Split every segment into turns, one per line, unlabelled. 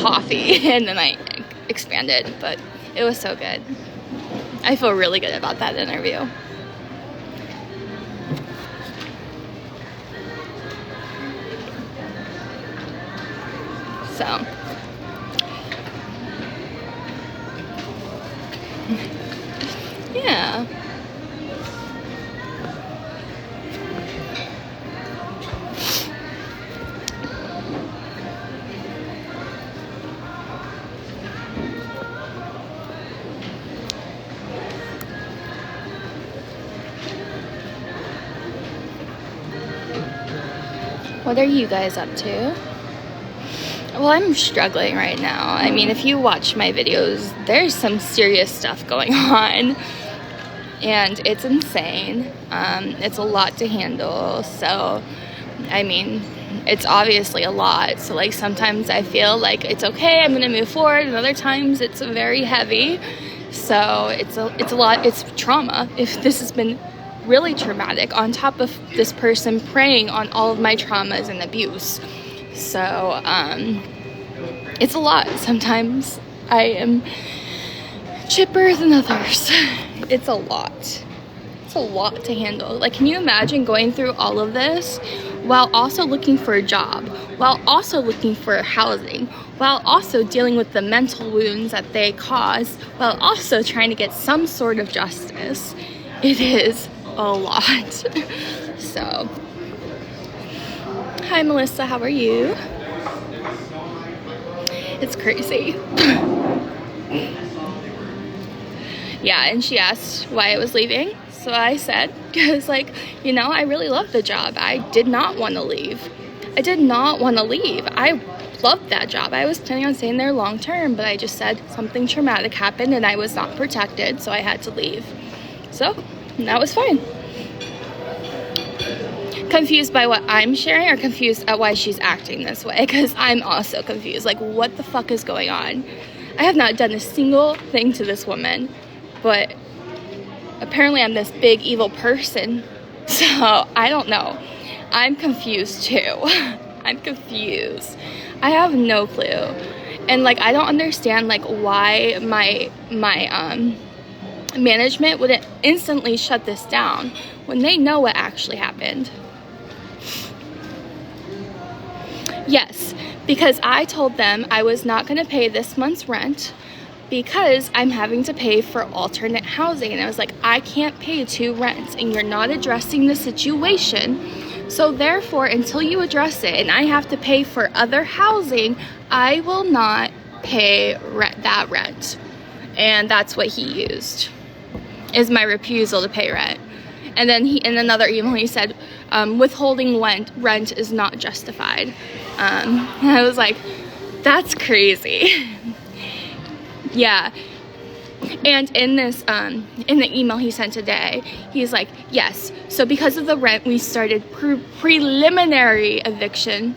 coffee and then I expanded, but it was so good. I feel really good about that interview. So yeah. What are you guys up to? Well, I'm struggling right now. I mean, if you watch my videos, there's some serious stuff going on. And it's insane. It's a lot to handle. So, I mean, it's obviously a lot. So, like, sometimes I feel like it's okay, I'm going to move forward. And other times it's very heavy. So, it's a lot. It's trauma. If this has been really traumatic on top of this person preying on all of my traumas and abuse. So it's a lot. Sometimes I am chipper than others. It's a lot to handle. Like, can you imagine going through all of this while also looking for a job, while also looking for housing, while also dealing with the mental wounds that they cause, while also trying to get some sort of justice? It is a lot. So, hi Melissa, how are you? It's crazy. Yeah, and she asked why I was leaving. So I said, because, like, you know, I really love the job. I did not want to leave. I loved that job. I was planning on staying there long term, but I just said something traumatic happened and I was not protected, so I had to leave. So that was fine. Confused by what I'm sharing, or confused at why she's acting this way? Because I'm also confused. Like, what the fuck is going on? I have not done a single thing to this woman, but apparently I'm this big evil person. So I don't know. I'm confused too. I'm confused. I have no clue. And, like, I don't understand, like, why my management wouldn't instantly shut this down when they know what actually happened. Yes, because I told them I was not going to pay this month's rent because I'm having to pay for alternate housing. And I was like, I can't pay 2 rents and you're not addressing the situation. So therefore, until you address it and I have to pay for other housing, I will not pay that rent. And that's what he used, is my refusal to pay rent. And then in another email, he said, withholding rent is not justified. And I was like, that's crazy. Yeah. And in this, in the email he sent today, he's like, yes, so because of the rent, we started preliminary eviction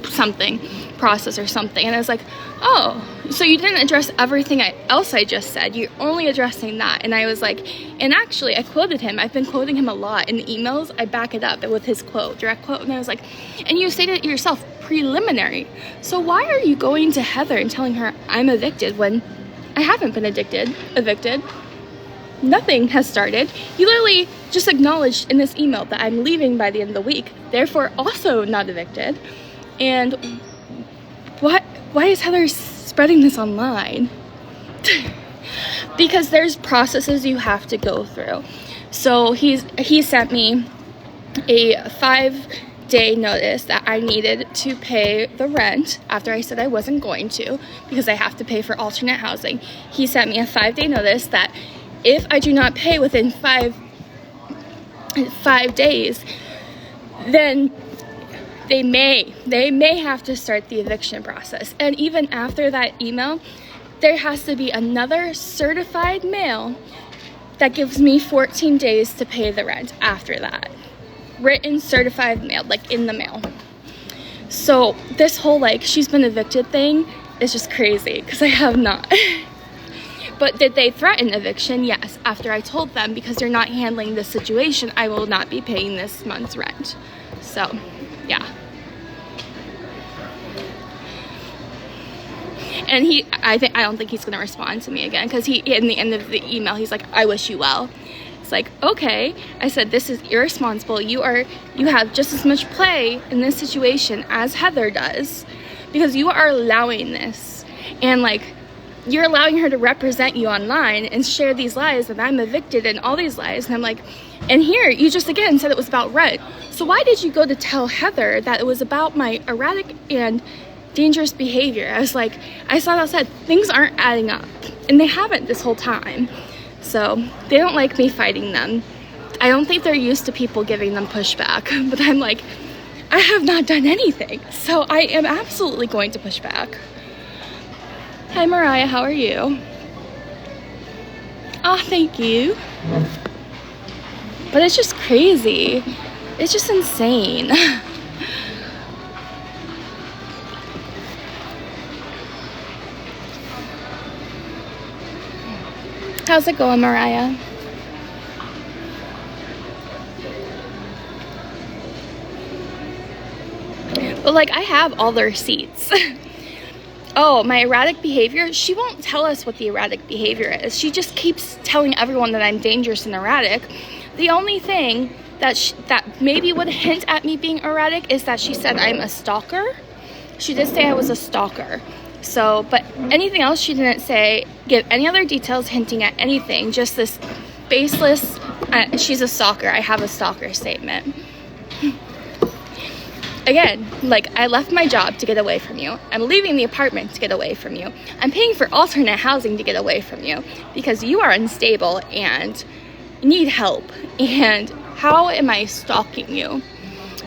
something process or something. And I was like, oh, so you didn't address everything else I just said, you're only addressing that. And I was like, and actually I quoted him. I've been quoting him a lot in the emails. I back it up with his quote, direct quote. And I was like, and you stated it yourself, preliminary. So why are you going to Heather and telling her I'm evicted when I haven't been evicted? Nothing has started. You literally just acknowledged in this email that I'm leaving by the end of the week, therefore also not evicted. And why is Heather spreading this online? Because there's processes you have to go through. So he sent me a 5-day notice that I needed to pay the rent after I said I wasn't going to because I have to pay for alternate housing. He sent me a 5-day notice that if I do not pay within 5 days, then they may have to start the eviction process. And even after that email, there has to be another certified mail that gives me 14 days to pay the rent after that. Written certified mail, like in the mail. So this whole, like, she's been evicted thing is just crazy because I have not. But did they threaten eviction? Yes. After I told them, because they're not handling this situation, I will not be paying this month's rent. So, yeah. And I don't think he's gonna respond to me again, because he, in the end of the email, he's like, I wish you well. It's like, okay. I said, this is irresponsible. You have just as much play in this situation as Heather does, because you are allowing this, and like, you're allowing her to represent you online and share these lies, and I'm evicted and all these lies. And I'm like, and here you just again said it was about Rhett. So why did you go to tell Heather that it was about my erratic and dangerous behavior? I was like, I saw that said things aren't adding up, and they haven't this whole time. So they don't like me fighting them. I don't think they're used to people giving them pushback, but I'm like, I have not done anything, so I am absolutely going to push back. Hi Mariah, how are you? Oh, thank you. But it's just crazy. It's just insane. How's it going, Mariah? But like, I have all the receipts. Oh, my erratic behavior, she won't tell us what the erratic behavior is. She just keeps telling everyone that I'm dangerous and erratic. The only thing that maybe would hint at me being erratic is that she said I'm a stalker. She did say I was a stalker. So, but anything else she didn't say, give any other details hinting at anything, just this baseless, she's a stalker, I have a stalker statement. Again, like, I left my job to get away from you. I'm leaving the apartment to get away from you. I'm paying for alternate housing to get away from you because you are unstable and need help. And how am I stalking you?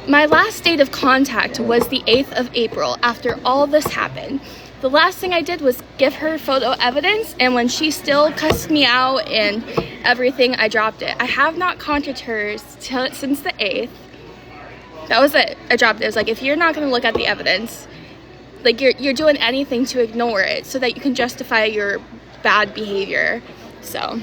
My last date of contact was the 8th of April after all this happened. The last thing I did was give her photo evidence, and when she still cussed me out and everything, I dropped it. I have not contacted her since the 8th. That was it. I dropped it. It was like, if you're not going to look at the evidence, like, you're doing anything to ignore it so that you can justify your bad behavior. So,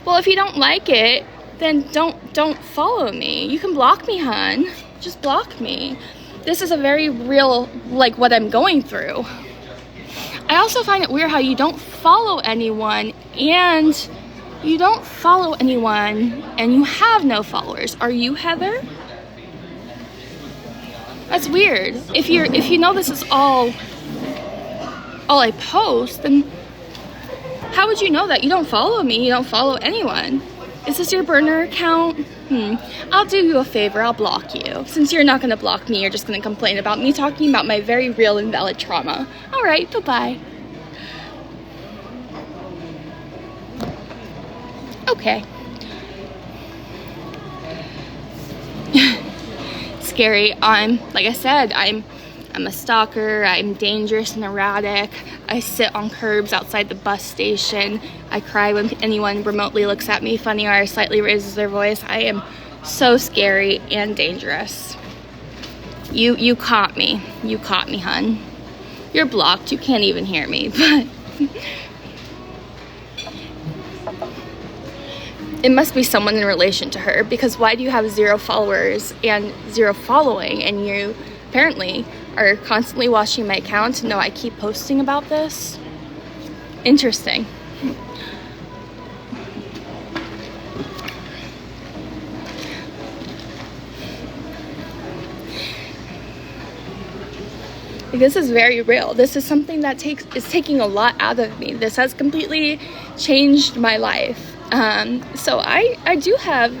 well, if you don't like it, then don't follow me. You can block me, hun. Just block me. This is a very real, like, what I'm going through. I also find it weird how you don't follow anyone and you have no followers. Are you Heather? That's weird. If you know this is all I post, then how would you know that? You don't follow me, you don't follow anyone. Is this your burner account? I'll do you a favor, I'll block you. Since you're not gonna block me, you're just gonna complain about me talking about my very real and valid trauma. All right, bye-bye. Okay. Scary. Like I said, I'm a stalker, I'm dangerous and erratic. I sit on curbs outside the bus station. I cry when anyone remotely looks at me funny or slightly raises their voice. I am so scary and dangerous. You caught me. You caught me, hun. You're blocked. You can't even hear me, but it must be someone in relation to her, because why do you have 0 followers and 0 following, and you apparently are constantly watching my account to know I keep posting about this? Interesting. This is very real. This is something that is taking a lot out of me. This has completely changed my life. So I do have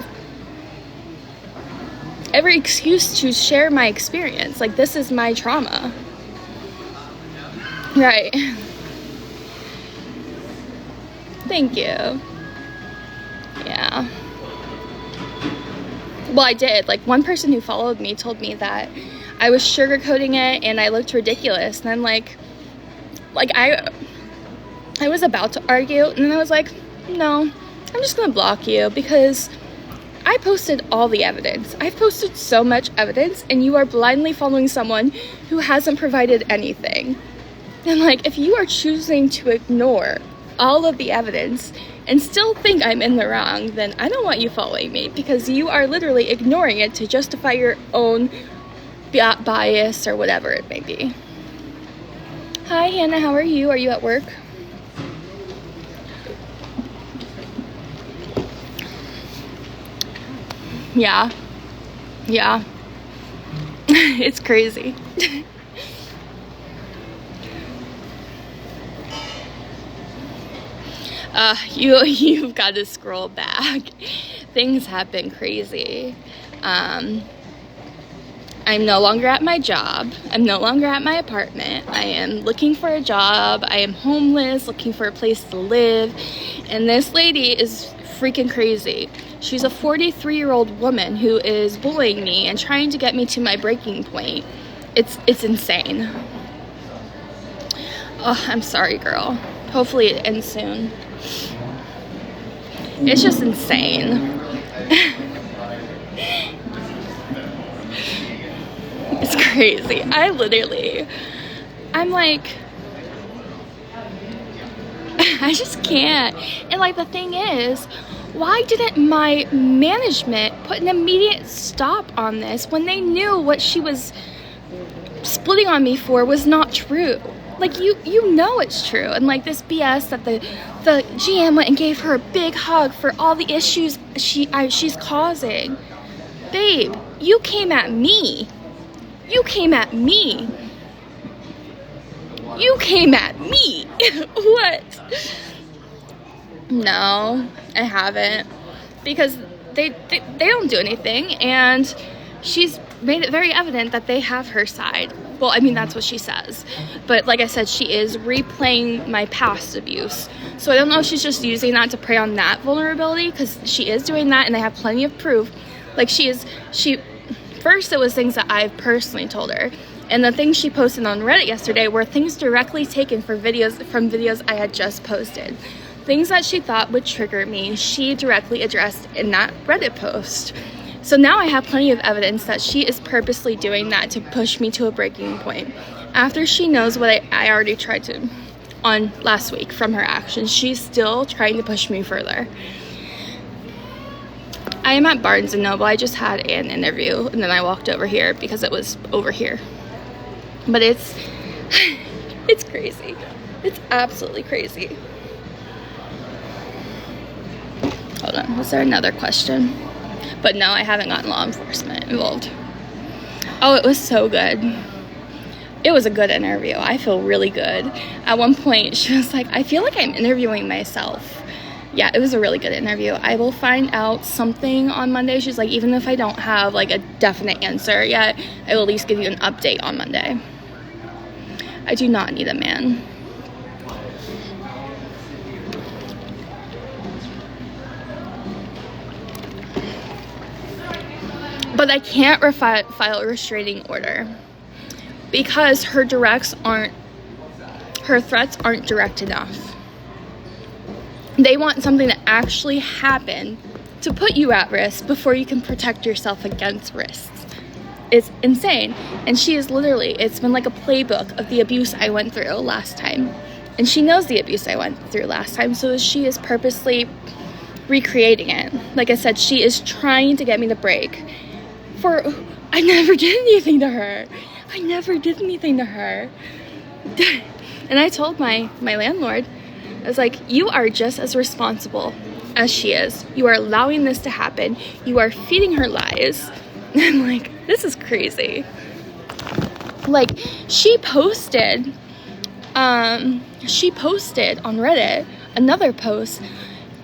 every excuse to share my experience. Like, this is my trauma. Right. Thank you. Yeah. Well, I did. Like, one person who followed me told me that I was sugarcoating it and I looked ridiculous. And I'm like I was about to argue, and then I was like, no, I'm just gonna block you, because I posted all the evidence. I've posted so much evidence, and you are blindly following someone who hasn't provided anything. And like, if you are choosing to ignore all of the evidence and still think I'm in the wrong, then I don't want you following me, because you are literally ignoring it to justify your own bias or whatever it may be. Hi, Hannah. How are you? Are you at work? Yeah. Yeah. It's crazy. You've got to scroll back. Things have been crazy. I'm no longer at my job. I'm no longer at my apartment. I am looking for a job. I am homeless, looking for a place to live. And this lady is freaking crazy. She's a 43-year-old woman who is bullying me and trying to get me to my breaking point. It's insane. Oh, I'm sorry, girl. Hopefully it ends soon. It's just insane. It's crazy. I'm like, I just can't. And like, the thing is, why didn't my management put an immediate stop on this when they knew what she was splitting on me for was not true? Like, you know it's true. And like, this BS that the GM went and gave her a big hug for all the issues she's causing. Babe, you came at me. You came at me. You came at me. What? No, I haven't. Because they don't do anything, and she's made it very evident that they have her side. Well, I mean, that's what she says. But like I said, she is replaying my past abuse. So I don't know if she's just using that to prey on that vulnerability, because she is doing that, and they have plenty of proof. Like, first it was things that I've personally told her. And the things she posted on Reddit yesterday were things directly taken from videos I had just posted. Things that she thought would trigger me, she directly addressed in that Reddit post. So now I have plenty of evidence that she is purposely doing that to push me to a breaking point. After she knows what I already tried to on last week from her actions, she's still trying to push me further. I am at Barnes & Noble. I just had an interview, and then I walked over here because it was over here. But it's crazy. It's absolutely crazy. Hold on, was there another question? But no, I haven't gotten law enforcement involved. Oh, it was so good. It was a good interview. I feel really good. At one point, she was like, I feel like I'm interviewing myself. Yeah, it was a really good interview. I will find out something on Monday. She's like, even if I don't have like a definite answer yet, I will at least give you an update on Monday. I do not need a man. But I can't file a restraining order because her threats aren't direct enough. They want something to actually happen to put you at risk before you can protect yourself against risks. It's insane. And she is literally, it's been like a playbook of the abuse I went through last time. And she knows the abuse I went through last time, so she is purposely recreating it. Like I said, she is trying to get me to break. I never did anything to her. I never did anything to her. And I told my landlord, I was like, you are just as responsible as she is. You are allowing this to happen. You are feeding her lies. And I'm like, this is crazy. Like, she posted on Reddit another post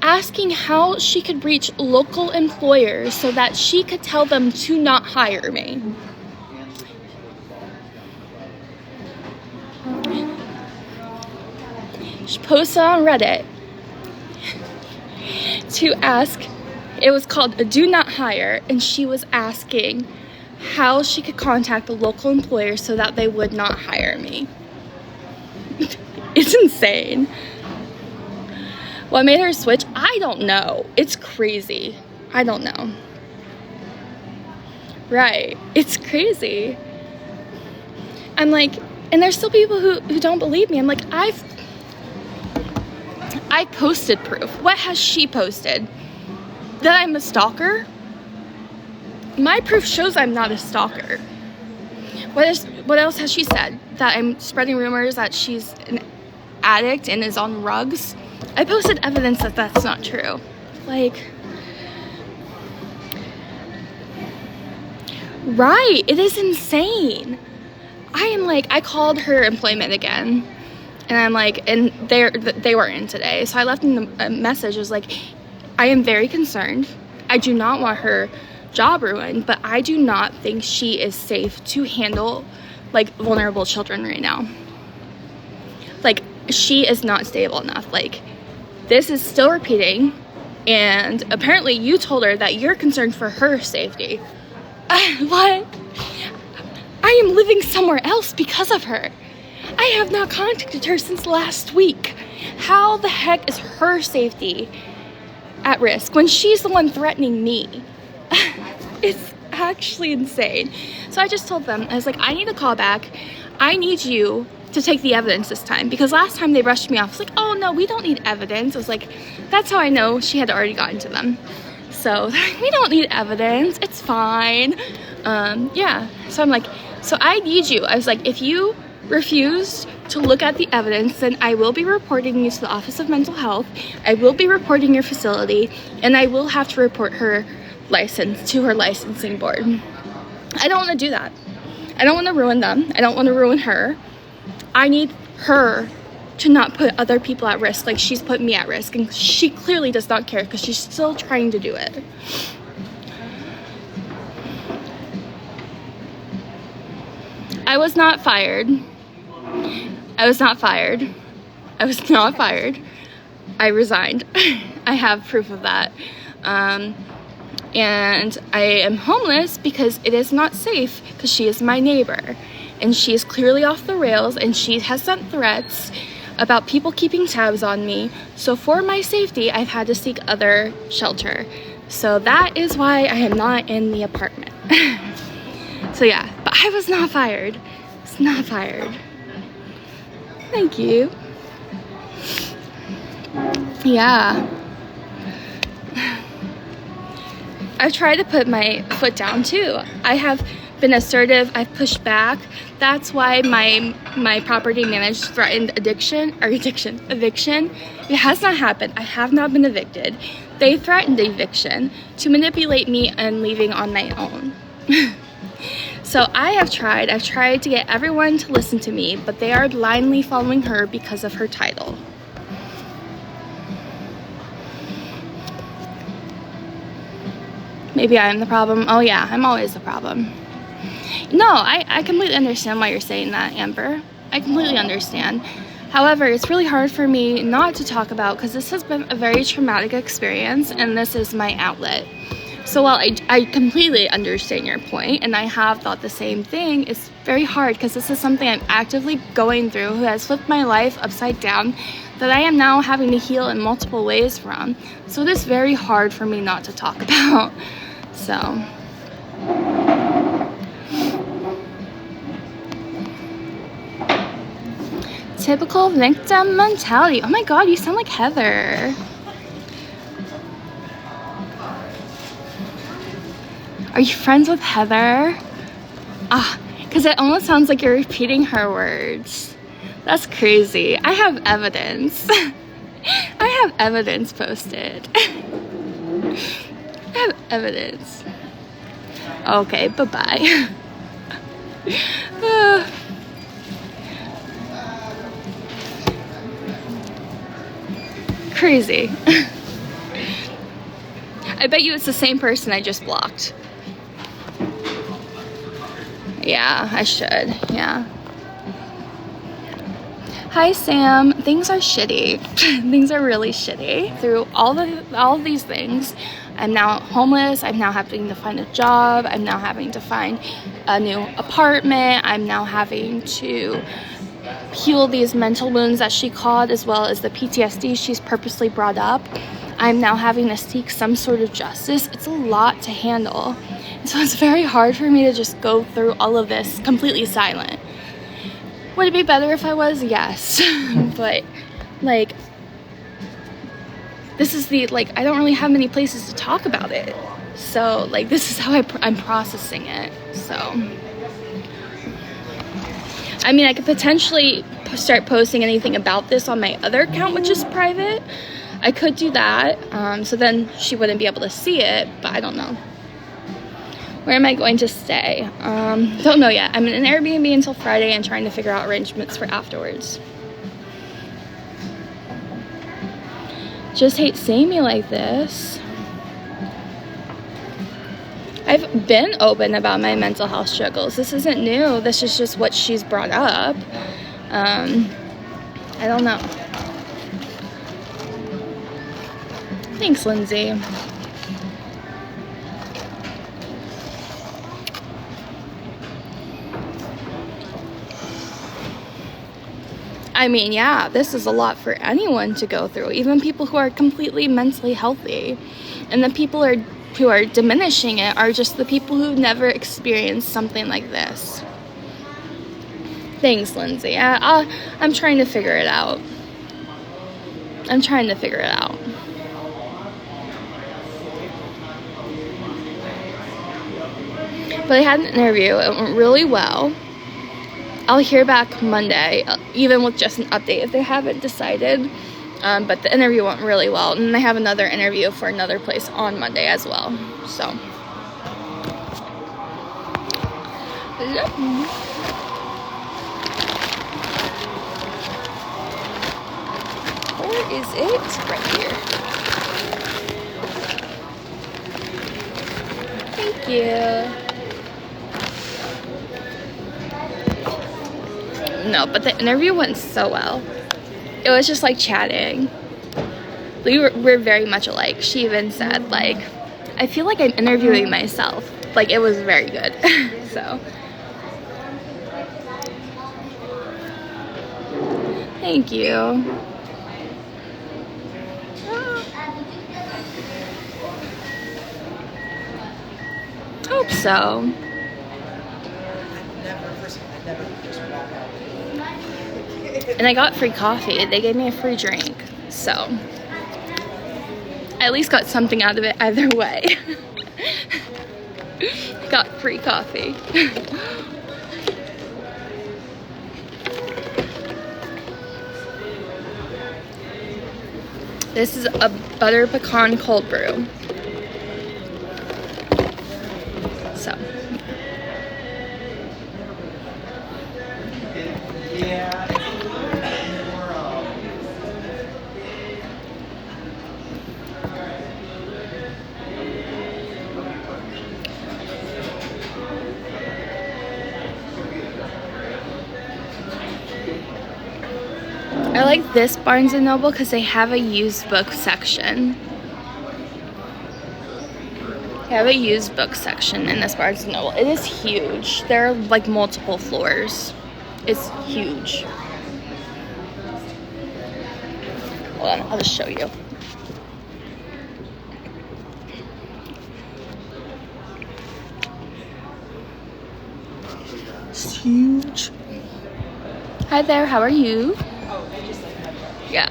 asking how she could reach local employers so that she could tell them to not hire me. She posted on Reddit to ask, it was called a do not hire, and she was asking how she could contact the local employer so that they would not hire me. It's insane. What made her switch? I don't know. It's crazy. I don't know. Right. It's crazy. I'm like, and there's still people who don't believe me. I'm like, I posted proof. What has she posted? That I'm a stalker? My proof shows I'm not a stalker. What else has she said? That I'm spreading rumors that she's an addict and is on rugs. I posted evidence that that's not true. Like, right, it is insane. I called her employment again, and I'm like, and they were in today, so I left them a message. I was like, I am very concerned. I do not want her job ruined, but I do not think she is safe to handle like vulnerable children right now. Like, she is not stable enough. Like, this is still repeating, and apparently you told her that you're concerned for her safety. What? I am living somewhere else because of her. I have not contacted her since last week. How the heck is her safety at risk when she's the one threatening me? It's actually insane. So I just told them, I was like, I need a call back. I need you to take the evidence this time, because last time they brushed me off. It's like, oh no, we don't need evidence. I was like, that's how I know she had already gotten to them. So we don't need evidence, it's fine. Yeah, so I'm like, so I need you. I was like, if you refuse to look at the evidence, then I will be reporting you to the Office of Mental Health. I will be reporting your facility, and I will have to report her license to her licensing board. I don't want to do that. I don't want to ruin them. I don't want to ruin her. I need her to not put other people at risk like she's put me at risk, and she clearly does not care because she's still trying to do it. I was not fired. I was not fired. I was not fired. I resigned. I have proof of that. And I am homeless because it is not safe, because she is my neighbor. And she is clearly off the rails, and she has sent threats about people keeping tabs on me. So for my safety, I've had to seek other shelter. So that is why I am not in the apartment. So yeah, but I was not fired. I was not fired. Thank you. Yeah. I've tried to put my foot down too. I have been assertive. I've pushed back. That's why my property manager threatened eviction. It has not happened. I have not been evicted. They threatened eviction to manipulate me and leaving on my own. So I've tried to get everyone to listen to me, but they are blindly following her because of her title. Maybe I'm the problem. Oh yeah, I'm always the problem. No, I completely understand why you're saying that, Amber. I completely understand. However, it's really hard for me not to talk about, because this has been a very traumatic experience, and this is my outlet. So while I completely understand your point, and I have thought the same thing, it's very hard because this is something I'm actively going through, who has flipped my life upside down, that I am now having to heal in multiple ways from. So it is very hard for me not to talk about. So typical victim mentality. Oh my god, you sound like Heather. Are you friends with Heather? Because it almost sounds like you're repeating her words. That's crazy. I have evidence. I have evidence posted. I have evidence. Okay, bye-bye. Crazy. I bet you it's the same person I just blocked. Yeah, I should. Yeah. Hi, Sam. Things are shitty. Things are really shitty. Through all of these things, I'm now homeless. I'm now having to find a job. I'm now having to find a new apartment. I'm now having to heal these mental wounds that she called, as well as the PTSD she's purposely brought up. I'm now having to seek some sort of justice. It's a lot to handle. So it's very hard for me to just go through all of this completely silent. Would it be better if I was? Yes. But, like, this is the, like, I don't really have many places to talk about it. So, like, this is how I'm processing it. So, I mean, I could potentially start posting anything about this on my other account, which is private. I could do that, so then she wouldn't be able to see it, but I don't know. Where am I going to stay? Don't know yet. I'm in an Airbnb until Friday and trying to figure out arrangements for afterwards. Just hate seeing me like this. I've been open about my mental health struggles. This isn't new. This is just what she's brought up. I don't know. Thanks, Lindsay. I mean, yeah, this is a lot for anyone to go through, even people who are completely mentally healthy. And the people who are diminishing it are just the people who've never experienced something like this. Thanks, Lindsay. I'm trying to figure it out. I'm trying to figure it out. But I had an interview. It went really well. I'll hear back Monday, even with just an update if they haven't decided. But the interview went really well. And I have another interview for another place on Monday as well. So. Where is it? Right here. Thank you. No, but the interview went so well. It was just like chatting. We're very much alike. She even said, like, I feel like I'm interviewing myself. Like, it was very good. So. Thank you. Hope so. And I got free coffee. They gave me a free drink. So, I at least got something out of it either way. Got free coffee. This is a butter pecan cold brew. So. I like this Barnes & Noble because they have a used book section. They have a used book section in this Barnes & Noble. It is huge. There are like multiple floors. It's huge. Hold on, I'll just show you. It's huge. Hi there, how are you? Yeah.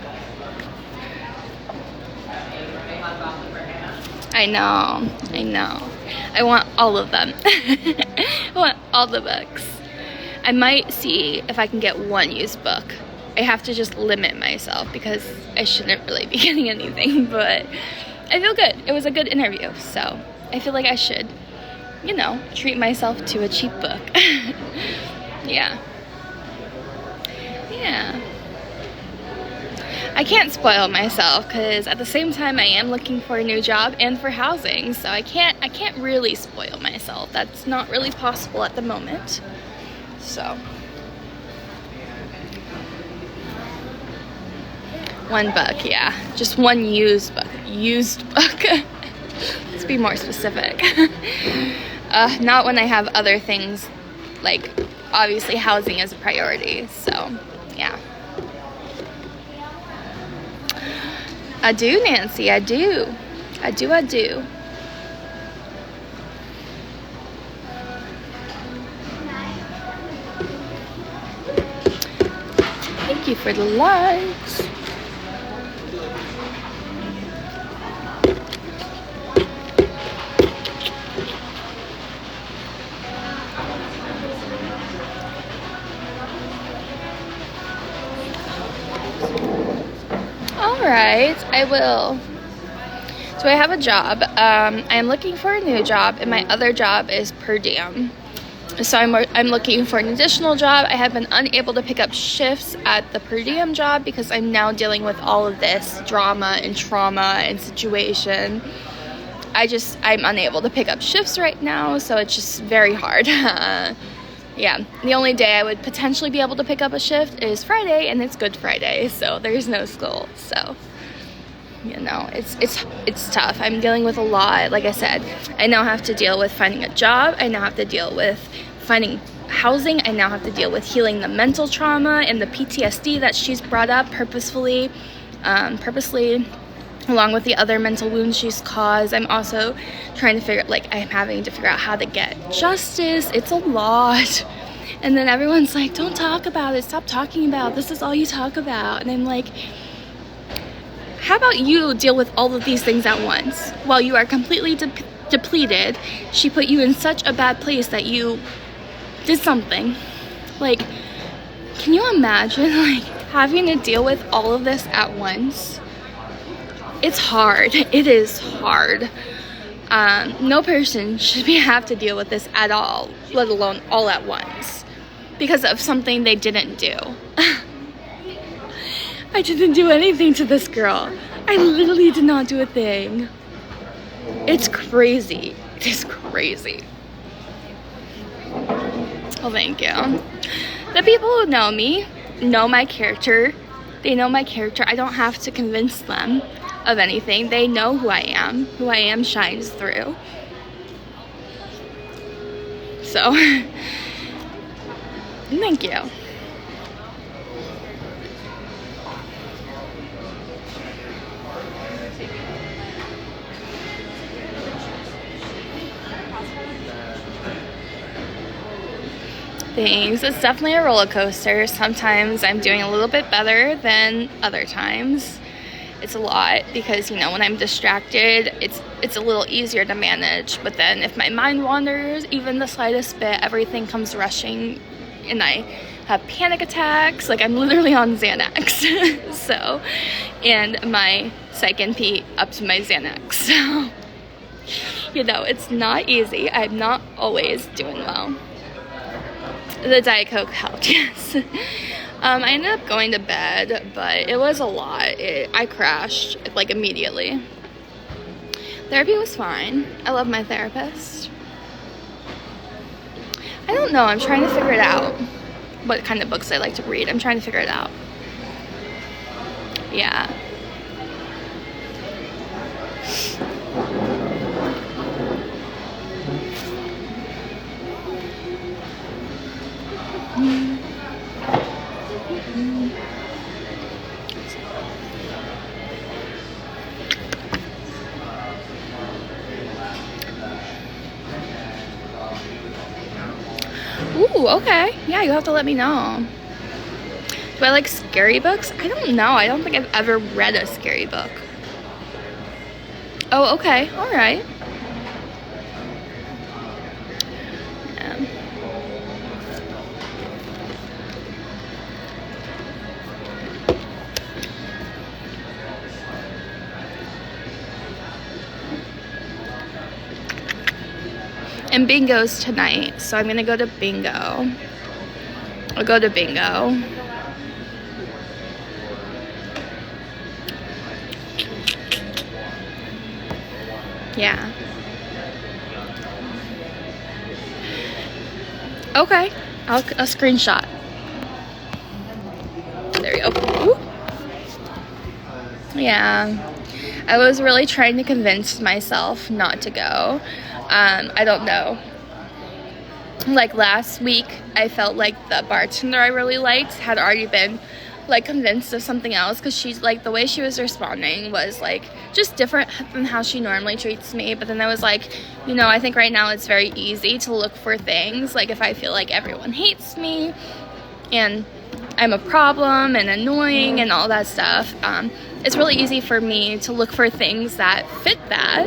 I know. I want all of them. I want all the books. I might see if I can get one used book. I have to just limit myself because I shouldn't really be getting anything, but I feel good. It was a good interview, so I feel like I should, you know, treat myself to a cheap book. Yeah. I can't spoil myself because at the same time I am looking for a new job and for housing, so I can't really spoil myself. That's not really possible at the moment. So one book, yeah, just one used book. Let's be more specific. Not when I have other things, like obviously housing is a priority. So yeah. I do, Nancy, I do. Thank you for the likes. right, I will. So I have a job. I am looking for a new job, and my other job is per diem. So I'm looking for an additional job. I have been unable to pick up shifts at the per diem job because I'm now dealing with all of this drama and trauma and situation. I'm unable to pick up shifts right now, so it's just very hard. Yeah, the only day I would potentially be able to pick up a shift is Friday, and it's Good Friday, so there's no school. So, you know, it's tough. I'm dealing with a lot. Like I said, I now have to deal with finding a job. I now have to deal with finding housing. I now have to deal with healing the mental trauma and the PTSD that she's brought up purposely, along with the other mental wounds she's caused. I'm also trying to I'm having to figure out how to get justice. It's a lot. And then everyone's like, don't talk about it. Stop talking about it. This is all you talk about. And I'm like, how about you deal with all of these things at once? While you are completely depleted, she put you in such a bad place that you did something. Like, can you imagine, having to deal with all of this at once? It's hard. It is hard. No person should have to deal with this at all, let alone all at once, because of something they didn't do. I didn't do anything to this girl. I literally did not do a thing. It's crazy. It is crazy. Well, thank you. The people who know me know my character. They know my character. I don't have to convince them of anything. They know who I am. Who I am shines through. So, thank you. Thanks. It's definitely a roller coaster. Sometimes I'm doing a little bit better than other times. It's a lot because, you know, when I'm distracted, it's a little easier to manage. But then if my mind wanders even the slightest bit, everything comes rushing and I have panic attacks. Like, I'm literally on Xanax. So, and my Psych NP up to my Xanax. So, you know, it's not easy. I'm not always doing well. The Diet Coke helped, yes. I ended up going to bed, but it was a lot. I crashed, immediately. Therapy was fine. I love my therapist. I don't know. I'm trying to figure it out. What kind of books I like to read. I'm trying to figure it out. Yeah. Ooh, okay. Yeah, you have to let me know. Do I like scary books? I don't know. I don't think I've ever read a scary book. Oh, okay. All right. Yeah. And bingo's tonight, so I'm gonna go to bingo. I'll go to bingo. Yeah. Okay. I'll screenshot. There we go. Ooh. Yeah. I was really trying to convince myself not to go. I don't know. Last week, I felt like the bartender I really liked had already been convinced of something else, because she's the way she was responding was just different than how she normally treats me. But then I was you know, I think right now it's very easy to look for things if I feel like everyone hates me and I'm a problem and annoying and all that stuff. It's really easy for me to look for things that fit that.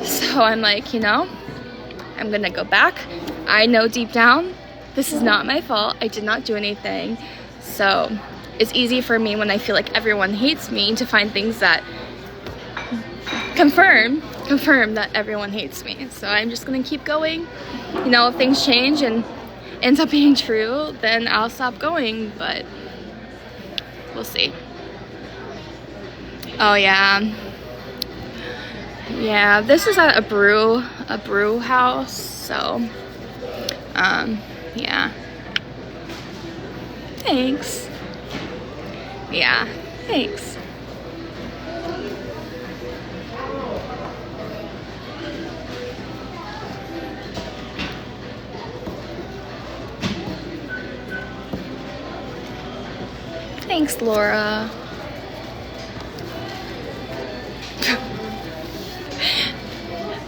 So I'm you know, I'm gonna go back. I know deep down this is not my fault. I did not do anything. So it's easy for me when I feel like everyone hates me to find things that confirm that everyone hates me. So I'm just gonna keep going. You know, if things change and ends up being true, then I'll stop going, but we'll see. Oh yeah, this is at a brew house, so yeah, thanks. Yeah, thanks. Thanks, Laura.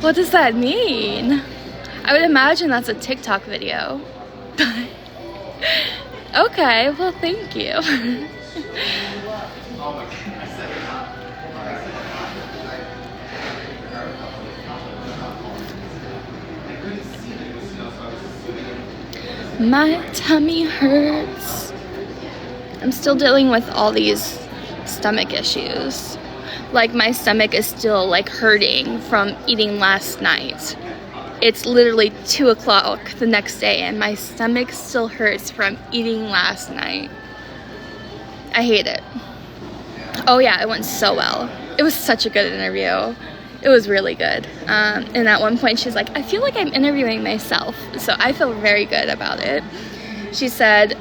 What does that mean? I would imagine that's a TikTok video. Okay, well, thank you. My tummy hurts. I'm still dealing with all these stomach issues. Like, my stomach is still like hurting from eating last night. It's literally 2 o'clock the next day and my stomach still hurts from eating last night. I hate it. Oh yeah, it went so well. It was such a good interview. It was really good. And at one point she's like, I feel like I'm interviewing myself. So I feel very good about it. She said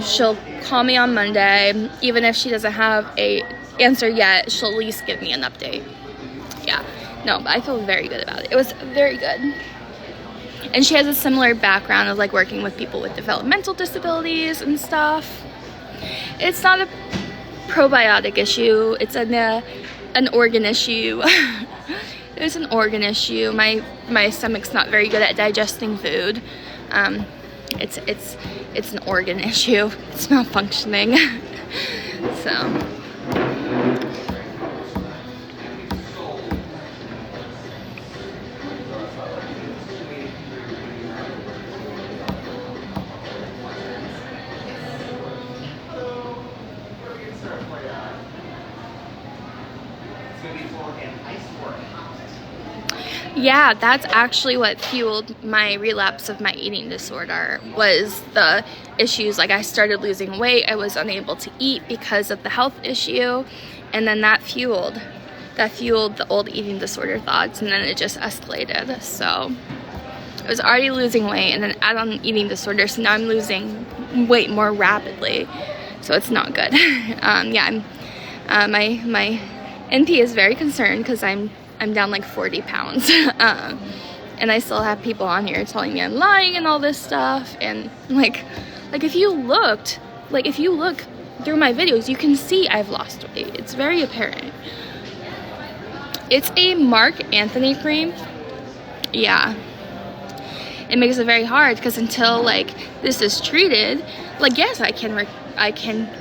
she'll call me on Monday. Even if she doesn't have a answer yet, she'll at least give me an update. Yeah, no, but I feel very good about it. It was very good. And she has a similar background of like working with people with developmental disabilities and stuff. It's not a probiotic issue. It's an organ issue. It's an organ issue. My stomach's not very good at digesting food. It's an organ issue. It's malfunctioning. So. Yeah, that's actually what fueled my relapse of my eating disorder, was the issues. Like, I started losing weight, I was unable to eat because of the health issue, and then that fueled the old eating disorder thoughts, and then it just escalated. So I was already losing weight, and then add on eating disorder, so now I'm losing weight more rapidly, so it's not good. Yeah, my NP is very concerned because I'm down like 40 pounds. And I still have people on here telling me I'm lying and all this stuff. And like if you look through my videos, you can see I've lost weight. It's very apparent. It's a Marc Anthony cream. Yeah. It makes it very hard because until like this is treated, like, yes, I can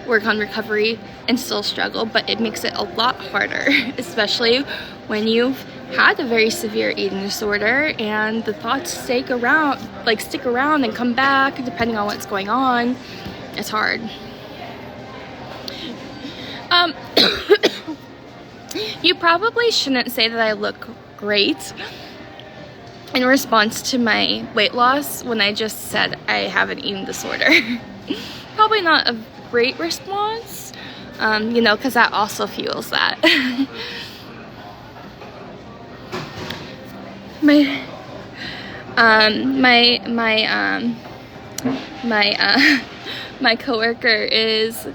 work on recovery and still struggle, but it makes it a lot harder, especially when you've had a very severe eating disorder and the thoughts stick around and come back depending on what's going on. It's hard. You probably shouldn't say that I look great in response to my weight loss when I just said I have an eating disorder. Probably not a great response, you know, because that also fuels that. My coworker is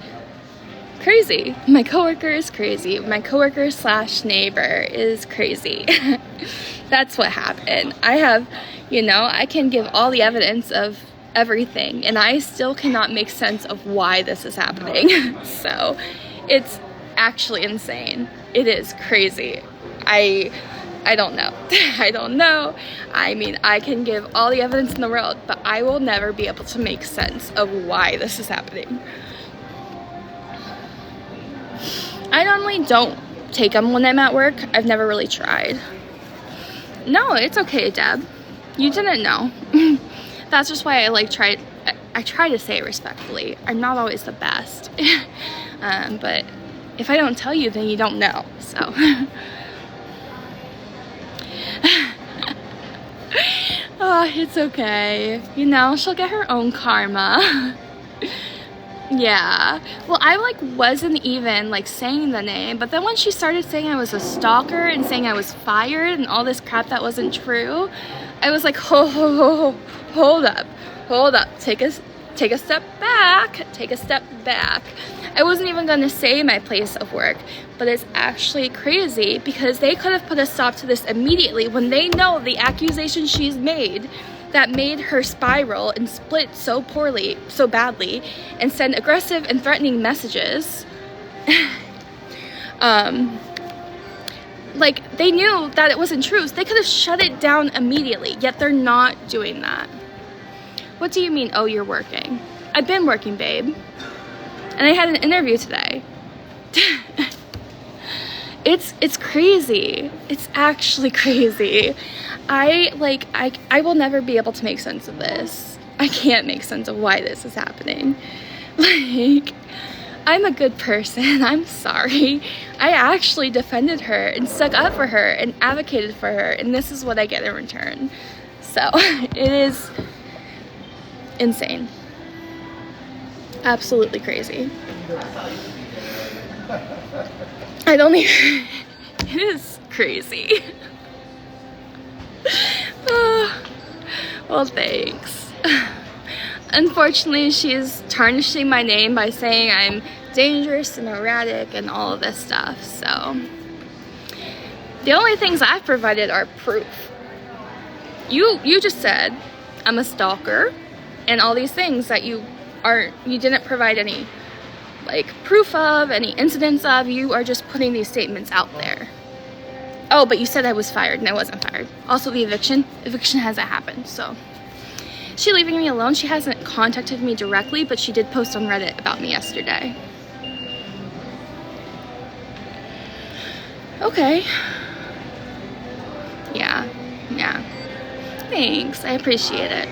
crazy. My coworker slash neighbor is crazy. That's what happened. I can give all the evidence of everything, and I still cannot make sense of why this is happening. So it's actually insane. It is crazy. I don't know. I don't know. I mean, I can give all the evidence in the world, but I will never be able to make sense of why this is happening. I normally don't take them when I'm at work. I've never really tried. No, it's okay, Deb. You didn't know. That's just why I tried I try to say it respectfully. I'm not always the best. But if I don't tell you, then you don't know. So. Oh, it's okay. You know, she'll get her own karma. Yeah. Well, I like wasn't even like saying the name, but then when she started saying I was a stalker and saying I was fired and all this crap that wasn't true, I was like, hold up, take a step back. I wasn't even gonna say my place of work, but it's actually crazy because they could have put a stop to this immediately when they know the accusation she's made that made her spiral and split so poorly, so badly, and send aggressive and threatening messages. Like, they knew that it wasn't true, so they could have shut it down immediately, yet they're not doing that. What do you mean, oh, you're working? I've been working, babe. And I had an interview today. It's crazy. It's actually crazy. I will never be able to make sense of this. I can't make sense of why this is happening. Like, I'm a good person. I'm sorry. I actually defended her and stuck up for her and advocated for her, and this is what I get in return. So, it is insane. Absolutely crazy. I don't even... It is crazy. Well, thanks. Unfortunately, she's tarnishing my name by saying I'm dangerous and erratic and all of this stuff, so... The only things I've provided are proof. You just said I'm a stalker and all these things that you didn't provide any like proof of, any incidents of. You are just putting these statements out there. Oh, but you said I was fired, and I wasn't fired. Also, the eviction hasn't happened, so. She leaving me alone. She hasn't contacted me directly, but she did post on Reddit about me yesterday. Okay. Yeah. Thanks, I appreciate it.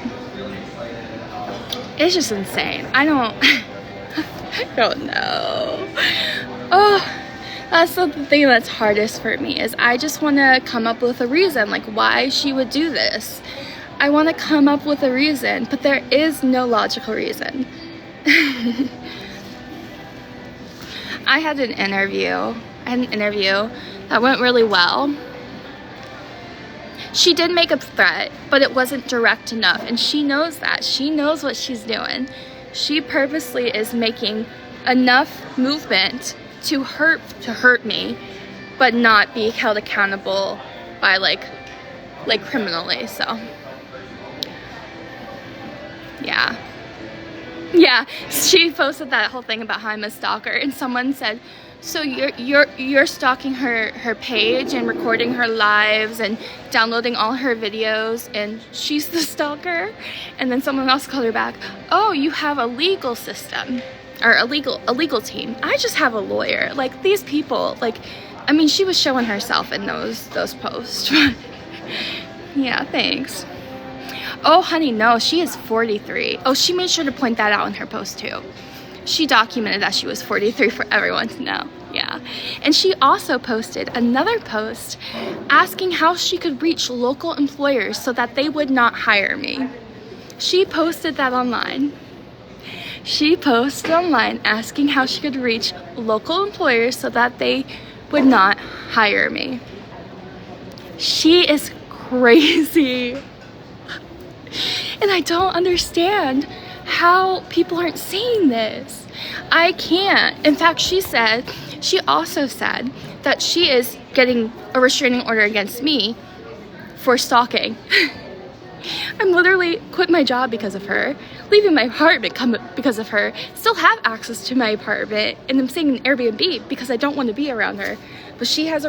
It's just insane. I don't know. Oh, that's the thing that's hardest for me, is I just want to come up with a reason, like why she would do this. I want to come up with a reason, but there is no logical reason. I had an interview that went really well. She did make a threat, but it wasn't direct enough, and she knows that. She knows what she's doing. She purposely is making enough movement to hurt me, but not be held accountable by like criminally. So yeah, she posted that whole thing about how I'm a stalker, and someone said, so you're stalking her page and recording her lives and downloading all her videos, and she's the stalker? And then someone else called her back, oh, you have a legal system, or a legal team. I just have a lawyer. Like, these people, like, I mean, she was showing herself in those posts. Yeah, thanks. Oh, honey, no, she is 43. Oh, she made sure to point that out in her post too. She documented that she was 43 for everyone to know. Yeah. And she also posted another post asking how she could reach local employers so that they would not hire me. She posted that online. She posted online asking how she could reach local employers so that they would not hire me. She is crazy. And I don't understand how people aren't seeing this. I can't. In fact, she also said that she is getting a restraining order against me for stalking. I'm literally quit my job because of her, leaving my apartment because of her, still have access to my apartment, and I'm staying in Airbnb because I don't want to be around her. But she has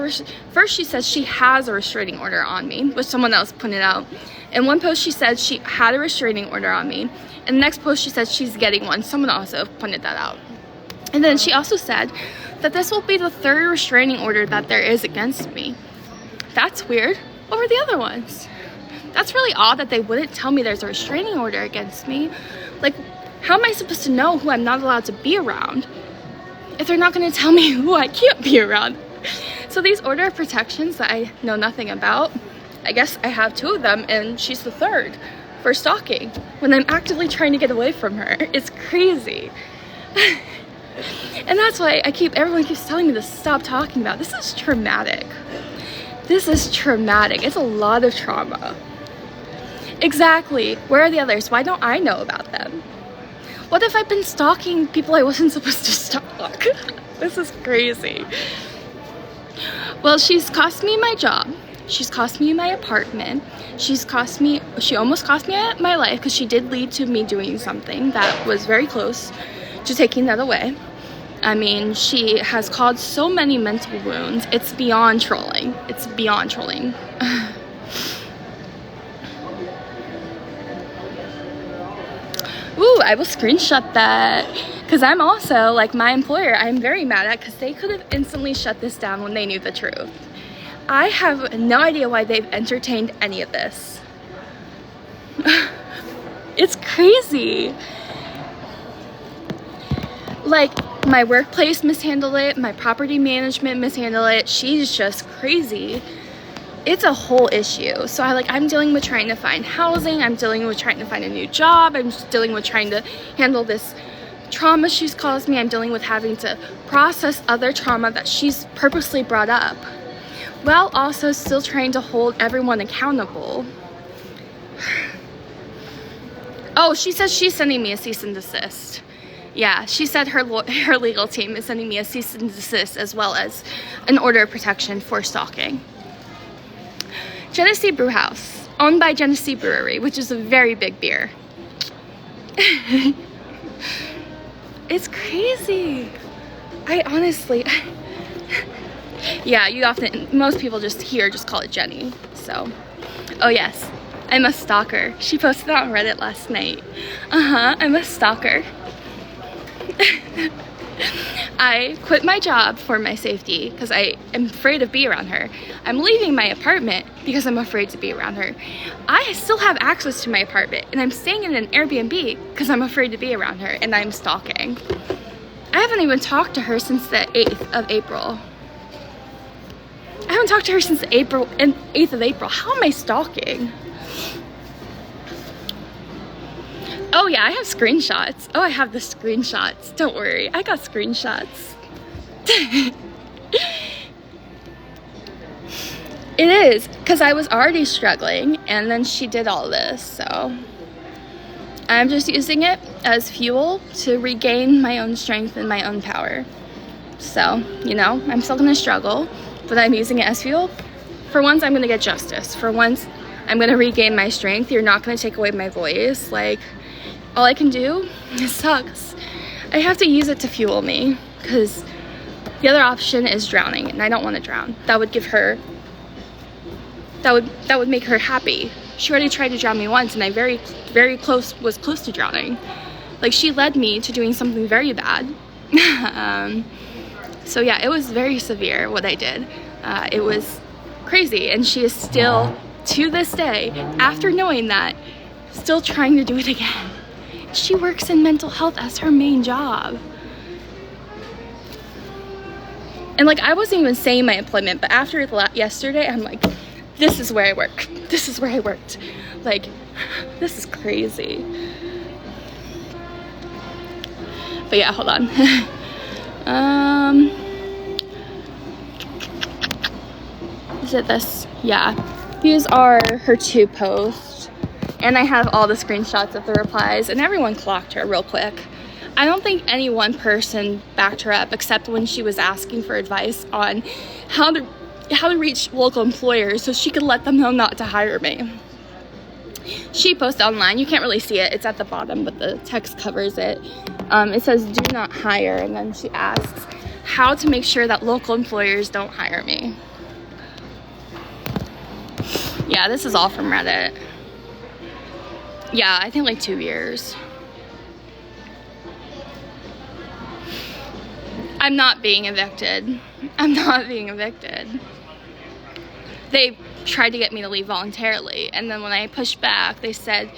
first she says she has a restraining order on me, which someone else pointed out. In one post she said she had a restraining order on me, and the next post she said she's getting one. Someone also pointed that out. And then she also said that this will be the third restraining order that there is against me. That's weird. What were the other ones? That's really odd that they wouldn't tell me there's a restraining order against me. Like, How am I supposed to know who I'm not allowed to be around if they're not going to tell me who I can't be around? So these order of protections that I know nothing about, I guess I have 2 of them and she's the 3rd for stalking when I'm actively trying to get away from her. It's crazy. And that's why everyone keeps telling me to stop talking about. This is traumatic. This is traumatic. It's a lot of trauma. Exactly. Where are the others? Why don't I know about them? What if I've been stalking people I wasn't supposed to stalk? This is crazy. Well, she's cost me my job. She's cost me my apartment. She almost cost me my life because she did lead to me doing something that was very close to taking that away. I mean, she has caused so many mental wounds. It's beyond trolling. It's beyond trolling. Ooh, I will screenshot that because I'm also, like my employer, I'm very mad at because they could have instantly shut this down when they knew the truth. I have no idea why they've entertained any of this. It's crazy. Like, my workplace mishandled it, my property management mishandled it. She's just crazy. It's a whole issue. So I'm dealing with trying to find housing, I'm dealing with trying to find a new job, I'm just dealing with trying to handle this trauma she's caused me, I'm dealing with having to process other trauma that she's purposely brought up, while also still trying to hold everyone accountable. Oh, she says she's sending me a cease and desist. Yeah, she said her legal team is sending me a cease and desist as well as an order of protection for stalking. Genesee Brew House, owned by Genesee Brewery, which is a very big beer. It's crazy. I honestly, yeah, most people just call it Jenny, so. Oh yes, I'm a stalker. She posted that on Reddit last night. I'm a stalker. I quit my job for my safety because I am afraid to be around her. I'm leaving my apartment because I'm afraid to be around her. I still have access to my apartment and I'm staying in an Airbnb because I'm afraid to be around her and I'm stalking. I haven't even talked to her since the 8th of April. I haven't talked to her since the 8th of April. How am I stalking? Oh yeah, I have screenshots. Oh, I have the screenshots. Don't worry, I got screenshots. It is, because I was already struggling and then she did all this, so I'm just using it as fuel to regain my own strength and my own power. So, you know, I'm still gonna struggle, but I'm using it as fuel. For once, I'm gonna get justice. For once, I'm gonna regain my strength. You're not gonna take away my voice. Like, all I can do, it sucks. I have to use it to fuel me because the other option is drowning and I don't want to drown. That would give her, that would make her happy. She already tried to drown me once and I was close to drowning. Like, she led me to doing something very bad. So yeah, it was very severe what I did. It was crazy and she is still, to this day, after knowing that, still trying to do it again. She works in mental health as her main job. And like, I wasn't even saying my employment, but after yesterday, I'm like, this is where I work. This is where I worked. Like, this is crazy. But yeah, hold on. Is it this? Yeah. These are her 2 posts. And I have all the screenshots of the replies, and everyone clocked her real quick. I don't think any one person backed her up except when she was asking for advice on how to reach local employers so she could let them know not to hire me. She posted online, you can't really see it, it's at the bottom, but the text covers it. It says, do not hire, and then she asks how to make sure that local employers don't hire me. Yeah, this is all from Reddit. Yeah, I think like 2 years. I'm not being evicted. I'm not being evicted. They tried to get me to leave voluntarily, and then when I pushed back, they said,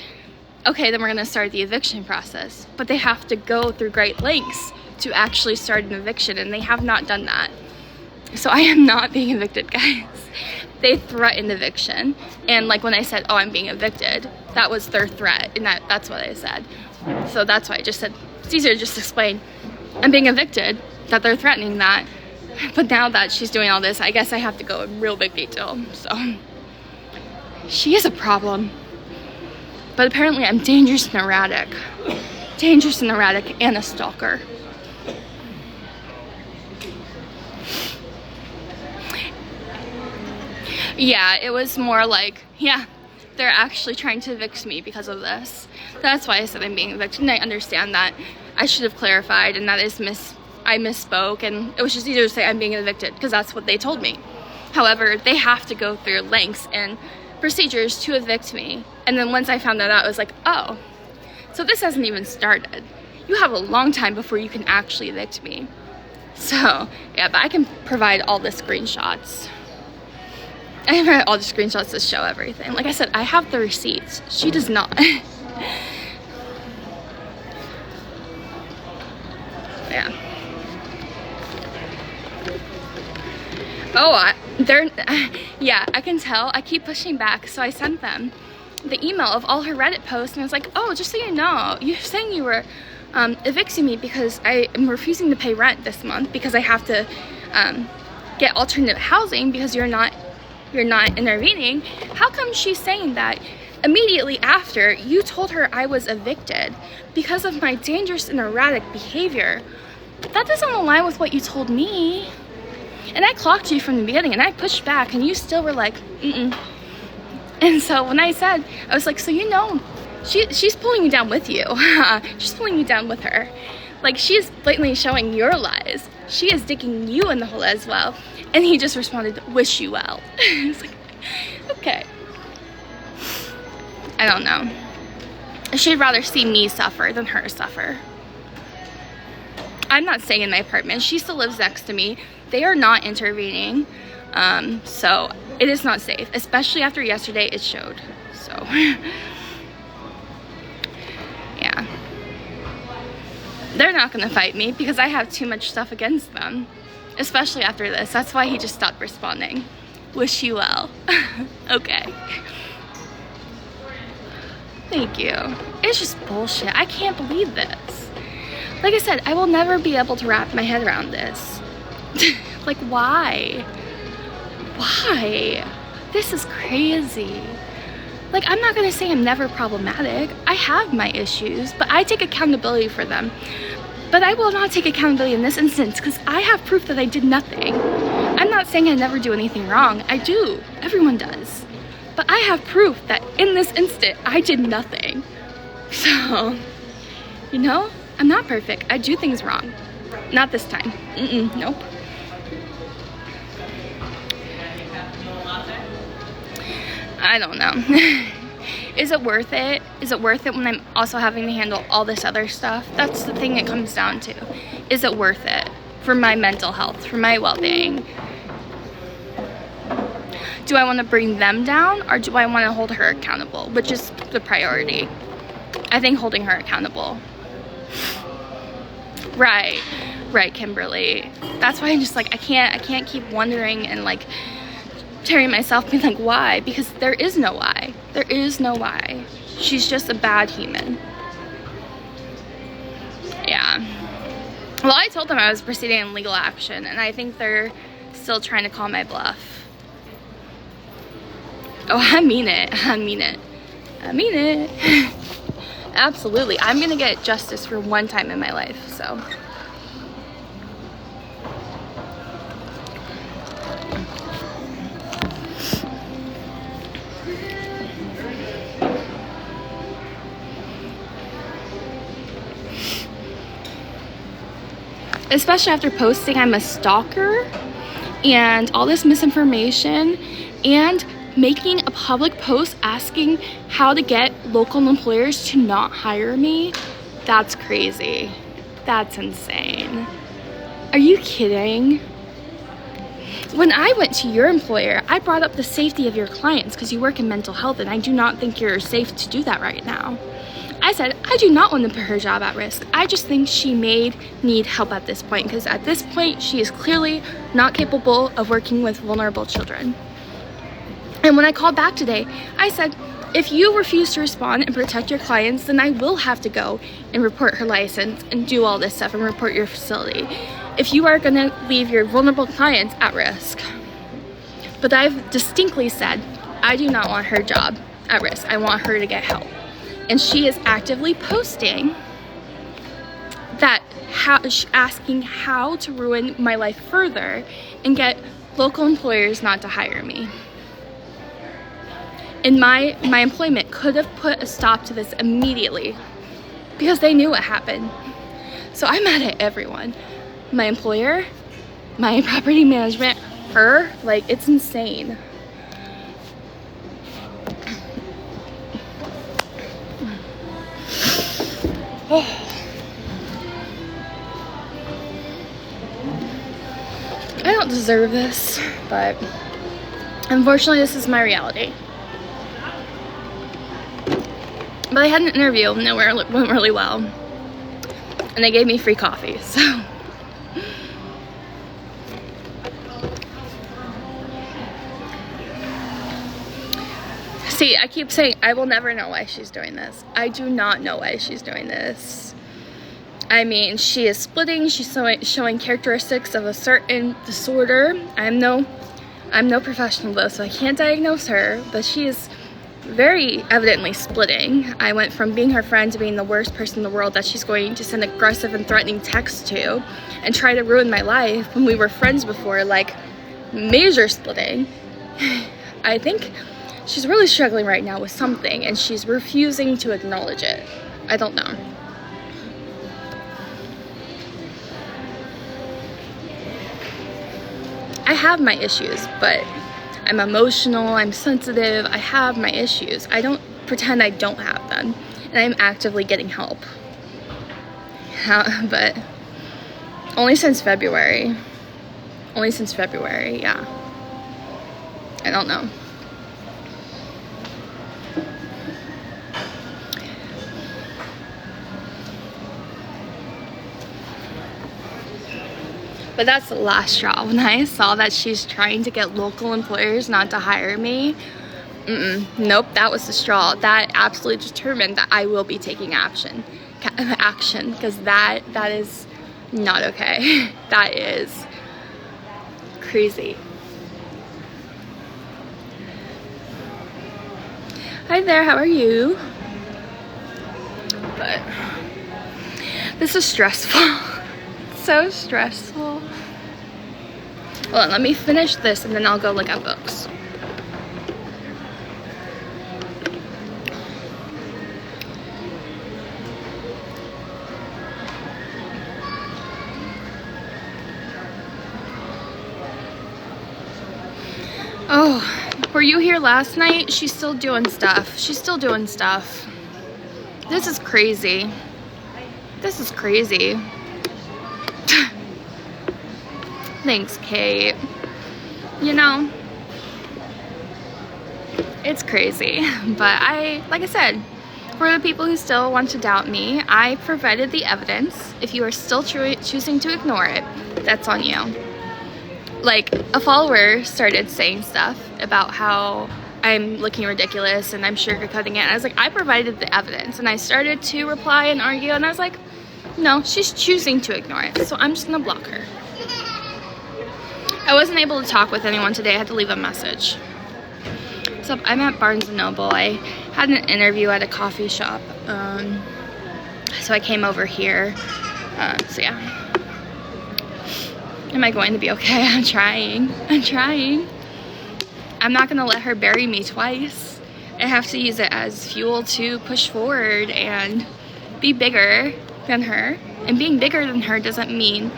okay, then we're gonna start the eviction process. But they have to go through great lengths to actually start an eviction, and they have not done that. So I am not being evicted, guys. They threatened eviction, and like when I said, oh, I'm being evicted, that was their threat, and that's what I said. So that's why I just said, it's easier to just explain, I'm being evicted, that they're threatening that. But now that she's doing all this, I guess I have to go in real big detail. So she is a problem. But apparently I'm dangerous and erratic. Dangerous and erratic, and a stalker. Yeah, it was more like, yeah, they're actually trying to evict me because of this. That's why I said I'm being evicted, and I understand that. I should have clarified, and that is I misspoke, and it was just easier to say I'm being evicted because that's what they told me. However, they have to go through lengths and procedures to evict me. And then once I found that out, I was like, oh, so this hasn't even started. You have a long time before you can actually evict me. So yeah, but I can provide all the screenshots. I have all the screenshots to show everything. Like I said, I have the receipts. She does not. Yeah. Oh, yeah, I can tell. I keep pushing back, so I sent them the email of all her Reddit posts, and I was like, oh, just so you know, you're saying you were evicting me because I am refusing to pay rent this month because I have to get alternative housing because you're not intervening. How come she's saying that immediately after you told her I was evicted because of my dangerous and erratic behavior? That doesn't align with what you told me. And I clocked you from the beginning, and I pushed back, and you still were like, mm-mm. And so when I said, I was like, so you know, she's pulling you down with you. She's pulling you down with her. Like, she is blatantly showing your lies. She is digging you in the hole as well. And he just responded, wish you well. I was like, okay. I don't know. She'd rather see me suffer than her suffer. I'm not staying in my apartment. She still lives next to me. They are not intervening. So it is not safe, especially after yesterday it showed. So yeah. They're not gonna fight me because I have too much stuff against them, especially after this. That's why he just stopped responding. Wish you well. Okay. Thank you. It's just bullshit. I can't believe this. Like I said, I will never be able to wrap my head around this. Like, why? Why? This is crazy. Like, I'm not gonna say I'm never problematic. I have my issues, but I take accountability for them. But I will not take accountability in this instance because I have proof that I did nothing. I'm not saying I never do anything wrong. I do. Everyone does. But I have proof that in this instant, I did nothing. So, you know, I'm not perfect. I do things wrong. Not this time. Nope. I don't know. Is it worth it? Is it worth it when I'm also having to handle all this other stuff? That's the thing it comes down to. Is it worth it for my mental health, for my well-being? Do I want to bring them down, or do I want to hold her accountable, which is the priority? I think holding her accountable. Right, Kimberly. That's why I'm just like, I can't keep wondering and like tearing myself, being like, why? Because there is no why. There is no why. She's just a bad human. Yeah. Well, I told them I was proceeding in legal action, and I think they're still trying to call my bluff. Oh, I mean it. I mean it. I mean it. Absolutely. I'm gonna get justice for one time in my life, so. Especially after posting I'm a stalker and all this misinformation and making a public post asking how to get local employers to not hire me. That's crazy. That's insane. Are you kidding? When I went to your employer, I brought up the safety of your clients because you work in mental health, and I do not think you're safe to do that right now. I said, I do not want to put her job at risk. I just think she may need help at this point, because at this point, she is clearly not capable of working with vulnerable children. And when I called back today, I said, if you refuse to respond and protect your clients, then I will have to go and report her license and do all this stuff and report your facility if you are gonna leave your vulnerable clients at risk. But I've distinctly said, I do not want her job at risk. I want her to get help. And she is actively posting that, asking how to ruin my life further and get local employers not to hire me. And my employment could have put a stop to this immediately because they knew what happened. So I'm mad at everyone. My employer, my property management, her, like, it's insane. I don't deserve this, but unfortunately this is my reality. But I had an interview and it went really well. And they gave me free coffee, so. See, I keep saying I will never know why she's doing this. I do not know why she's doing this. I mean, she is splitting, she's showing characteristics of a certain disorder. I'm no professional though, so I can't diagnose her, but she is very evidently splitting. I went from being her friend to being the worst person in the world that she's going to send aggressive and threatening texts to and try to ruin my life when we were friends before, like major splitting. I think she's really struggling right now with something and she's refusing to acknowledge it. I don't know. I have my issues, but I'm emotional, I'm sensitive, I have my issues. I don't pretend I don't have them, and I'm actively getting help. But only since February. Yeah. I don't know. But that's the last straw. When I saw that she's trying to get local employers not to hire me, nope, that was the straw. That absolutely determined that I will be taking action, because that is not okay. That is crazy. Hi there, how are you? But this is stressful. So stressful. Hold on, let me finish this and then I'll go look at books. Oh, were you here last night? She's still doing stuff. She's still doing stuff. This is crazy. This is crazy. Thanks, Kate. You know, it's crazy, but like I said, for the people who still want to doubt me, I provided the evidence. If you are still choosing to ignore it, that's on you. Like, a follower started saying stuff about how I'm looking ridiculous and I'm sugarcoating it. And I was like, I provided the evidence, and I started to reply and argue, and I was like, no, she's choosing to ignore it, so I'm just gonna block her. I wasn't able to talk with anyone today. I had to leave a message. So I'm at Barnes & Noble. I had an interview at a coffee shop. So I came over here. So yeah. Am I going to be okay? I'm trying. I'm not gonna let her bury me twice. I have to use it as fuel to push forward and be bigger than her. And being bigger than her doesn't mean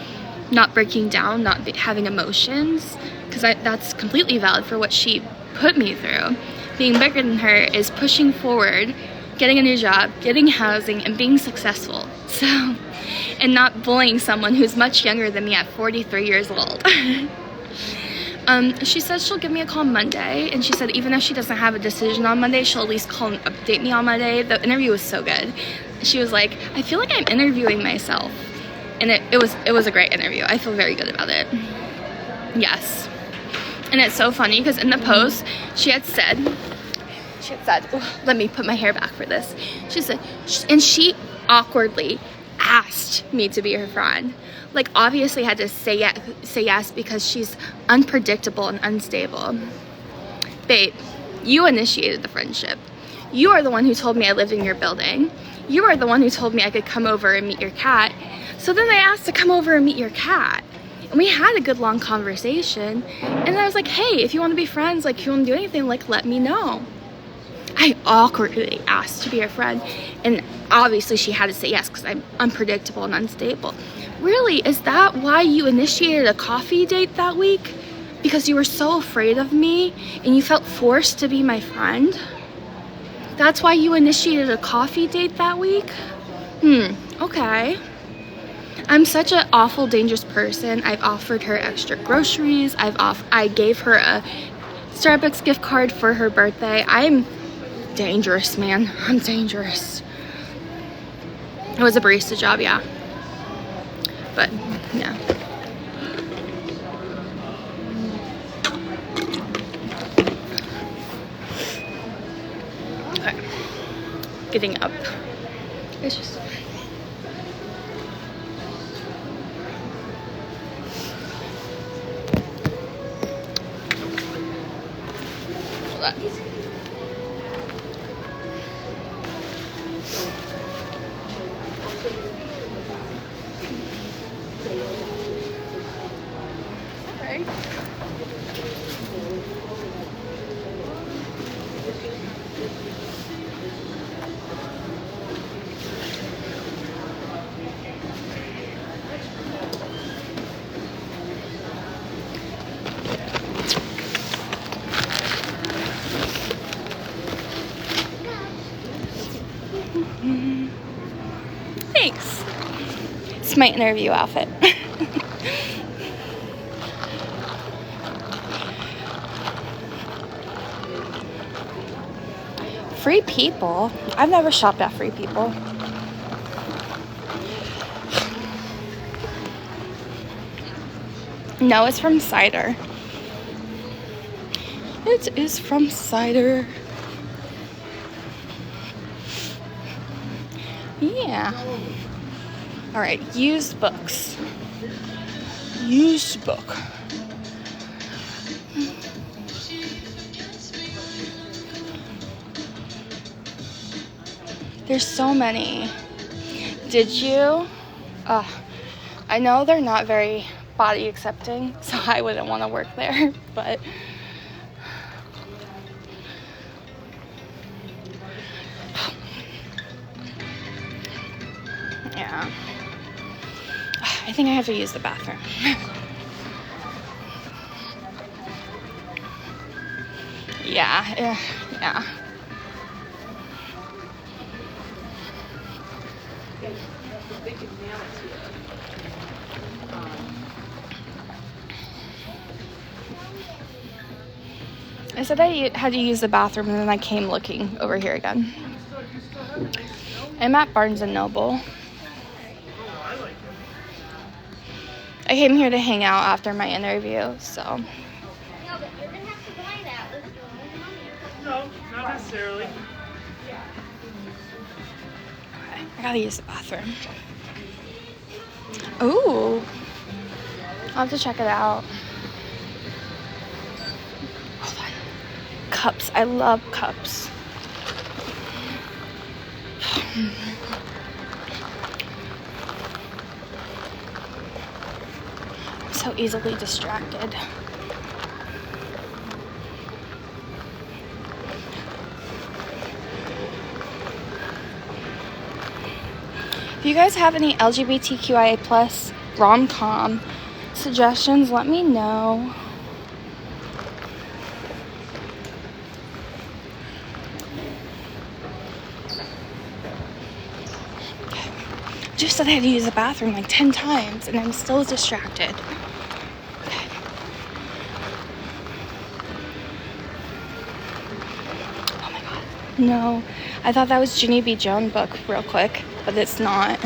not breaking down, not having emotions, because that's completely valid for what she put me through. Being bigger than her is pushing forward, getting a new job, getting housing, and being successful. So, and not bullying someone who's much younger than me at 43 years old. She said she'll give me a call Monday, and she said even if she doesn't have a decision on Monday, she'll at least call and update me on Monday. The interview was so good. She was like, I feel like I'm interviewing myself. And it was a great interview. I feel very good about it. Yes. And it's so funny because in the post, she had said, oh, let me put my hair back for this. She said, and she awkwardly asked me to be her friend. Like, obviously had to say yes because she's unpredictable and unstable. Babe, you initiated the friendship. You are the one who told me I lived in your building. You are the one who told me I could come over and meet your cat. So then I asked to come over and meet your cat. And we had a good long conversation. And I was like, hey, if you want to be friends, like, if you want to do anything, like, let me know. I awkwardly asked to be her friend. And obviously she had to say yes because I'm unpredictable and unstable. Really, is that why you initiated a coffee date that week? Because you were so afraid of me and you felt forced to be my friend? That's why you initiated a coffee date that week? Okay. I'm such an awful, dangerous person. I've offered her extra groceries. I gave her a Starbucks gift card for her birthday. I'm dangerous, man. I'm dangerous. It was a barista job, yeah. But, yeah. Okay. Getting up. It's just... Hold on. Thanks. It's my interview outfit. Free People? I've never shopped at Free People. No, it's from Cider. It is from Cider. Yeah. All right, used books. Used book. There's so many. Did you? I know they're not very body accepting, so I wouldn't want to work there, but yeah. I think I have to use the bathroom. Yeah. I said I had to use the bathroom and then I came looking over here again. I'm at Barnes & Noble. I came here to hang out after my interview, so.
No, but you're gonna have to buy that.
No, not necessarily.
Okay, I gotta use the bathroom. Ooh. I'll have to check it out. Hold on. Cups. I love cups. I'm so easily distracted. If you guys have any LGBTQIA+ rom-com suggestions, let me know. Just said I had to use the bathroom like 10 times and I'm still distracted. Okay. No, I thought that was Ginny B. Jones book real quick, but it's not.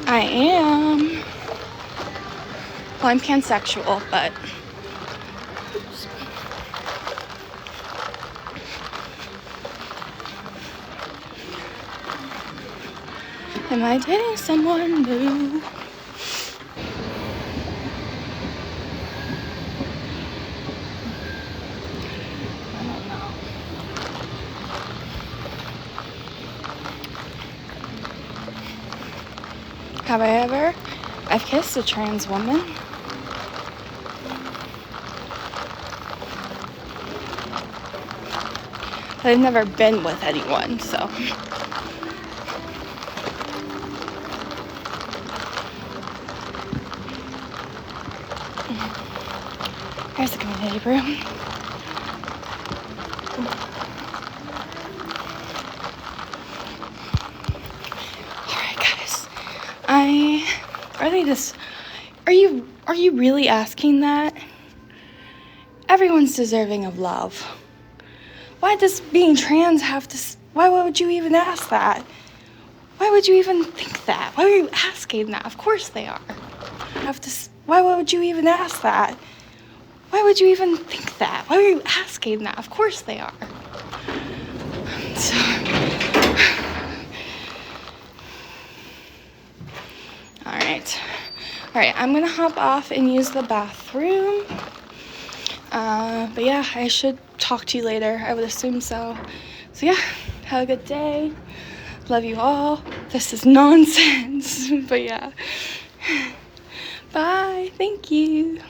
I am. Well, I'm pansexual, but. Oops. Am I dating someone new? Have I ever? I've kissed a trans woman. But I've never been with anyone, so. Here's the community room. Alright guys. Are you really asking that? Everyone's deserving of love. Why does being trans have to, why would you even ask that? Why would you even think that? Why are you asking that? Of course they are. Why would you even ask that? Why would you even think that? Why are you asking that? Of course they are. So, Alright, I'm gonna hop off and use the bathroom. But yeah, I should talk to you later. I would assume so. So yeah, have a good day. Love you all. This is nonsense. But yeah. Bye. Thank you.